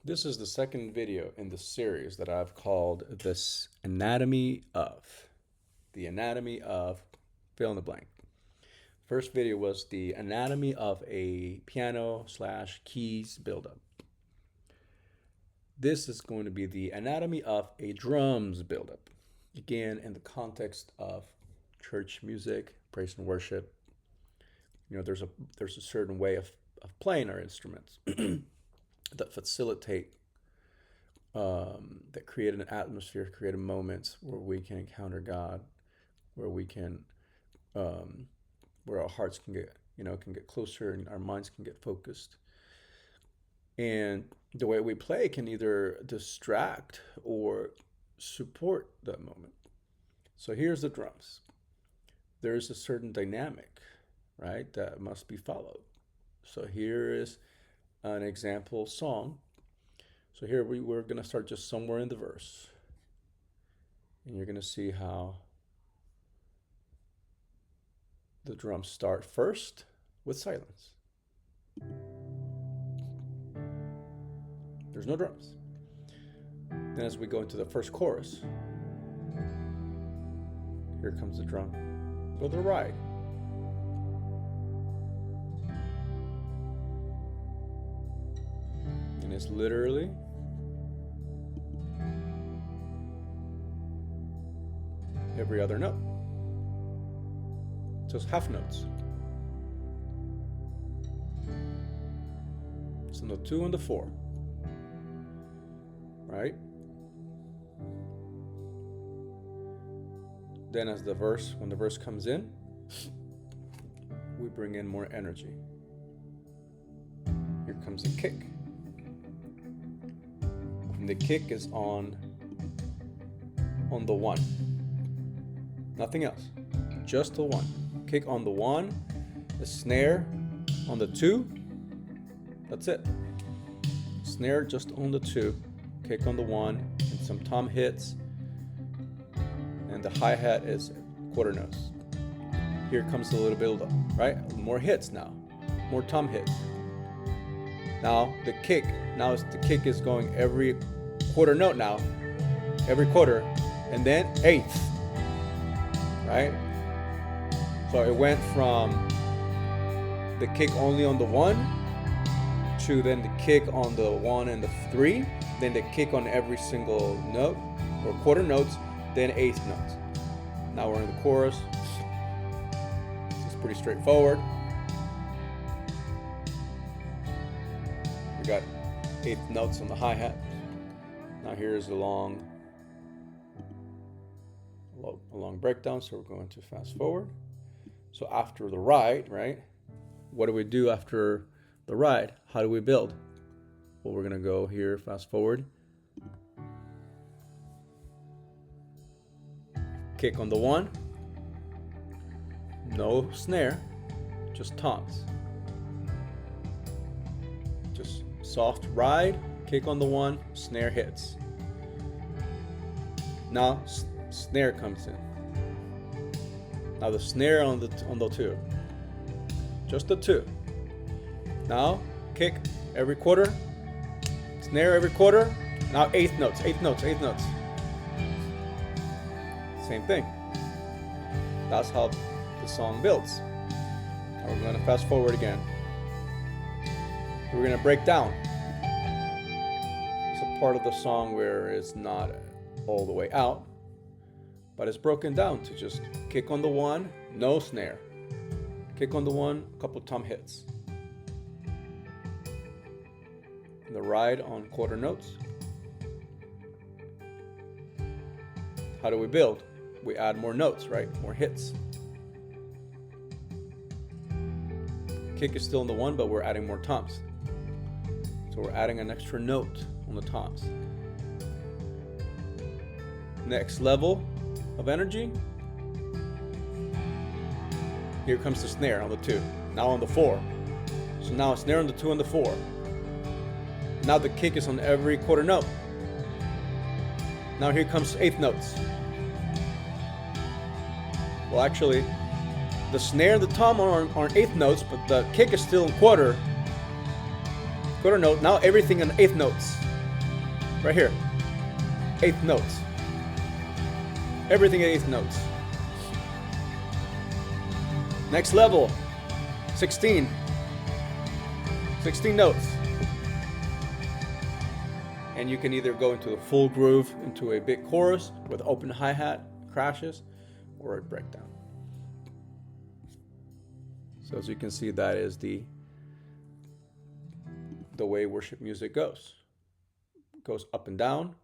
This is the second video in the series that I've called this anatomy of. The anatomy of fill in the blank. First video was the anatomy of a piano slash keys buildup. This is going to be the anatomy of a drums buildup. Again, in the context of church music, praise and worship. You know, there's a certain way of playing our instruments that facilitate, that create an atmosphere, create moments where we can encounter God, where we can, where our hearts can get closer and our minds can get focused. And the way we play can either distract or support that moment. So here's the drums. There's a certain dynamic, right, that must be followed. So here is an example song. So here we're going to start just somewhere in the verse. And you're going to see how the drums start first with silence. There's no drums. Then as we go into the first chorus, here comes the drum for the ride. And it's literally every other note. So it's half notes. So the 2 and the 4. Right? Then when the verse comes in, we bring in more energy. Here comes the kick. And the kick is on the 1. Nothing else. Just the 1. Kick on the 1, the snare on the 2. That's it. Snare just on the 2. Kick on the 1 and some tom hits, and the hi-hat is quarter notes. Here comes the little build up, right? More hits now, more tom hits. Now the kick is going every quarter note now, every quarter, and then eighth, right? So it went from the kick only on the 1 to then the kick on the 1 and the 3, then the kick on every single note or quarter notes, then eighth notes. Now we're in the chorus. It's pretty straightforward. We got eighth notes on the hi-hat. Now here's a long breakdown, so we're going to fast forward. So after the ride, right? What do we do after the ride? How do we build? Well, we're going to go here, fast forward. Kick on the 1. No snare, just toms. Just soft ride, kick on the 1, snare hits. Now snare comes in. Now the snare on the 2. Just the 2. Now kick every quarter. Snare every quarter. Now eighth notes. Same thing. That's how the song builds. Now we're going to fast forward again. We're going to break down. It's a part of the song where it's not all the way out, but it's broken down to just kick on the 1, no snare. Kick on the 1, a couple tom hits. The ride on quarter notes. How do we build? We add more notes, right? More hits. Kick is still in the 1, but we're adding more toms. So we're adding an extra note on the toms. Next level of energy. Here comes the snare on the 2. Now on the 4. So now a snare on the 2 and the 4. Now the kick is on every quarter note. Now here comes eighth notes. Well, actually, the snare and the tom aren't eighth notes, but the kick is still in quarter note. Now everything in eighth notes. right here, eighth notes. Everything at eighth notes. Next level, 16. 16 notes. And you can either go into the full groove, into a big chorus with open hi-hat crashes, or a breakdown. So as you can see, that is the way worship music goes. It goes up and down,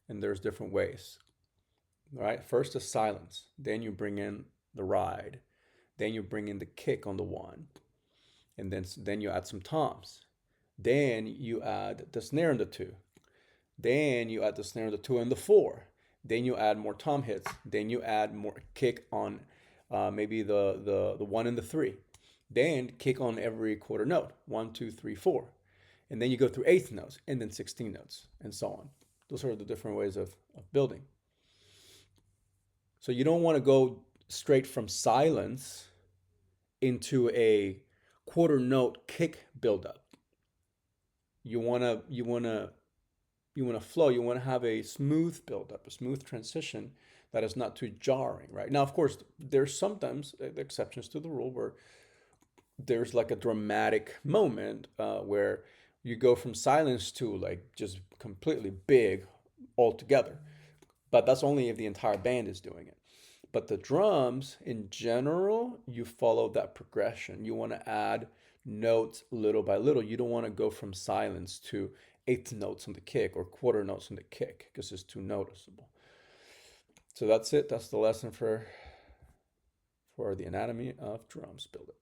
and there's different ways. All right, first is silence. Then you bring in the ride. Then you bring in the kick on the one. And then you add some toms. Then you add the snare on the two. Then you add the snare on the two and the four. Then you add more tom hits. Then you add more kick on maybe the one and the three. Then kick on every quarter note. 1, 2, 3, 4. And then you go through eighth notes and then 16 notes and so on. Those are the different ways of building. So you don't want to go straight from silence into a quarter note kick buildup. You wanna flow. You want to have a smooth buildup, a smooth transition that is not too jarring, right? Now, of course, there's sometimes exceptions to the rule where there's like a dramatic moment where you go from silence to like just completely big altogether. But that's only if the entire band is doing it. But the drums, in general, you follow that progression. You want to add notes little by little. You don't want to go from silence to eighth notes on the kick or quarter notes on the kick because it's too noticeable. So that's it. That's the lesson for the anatomy of drums. Build it.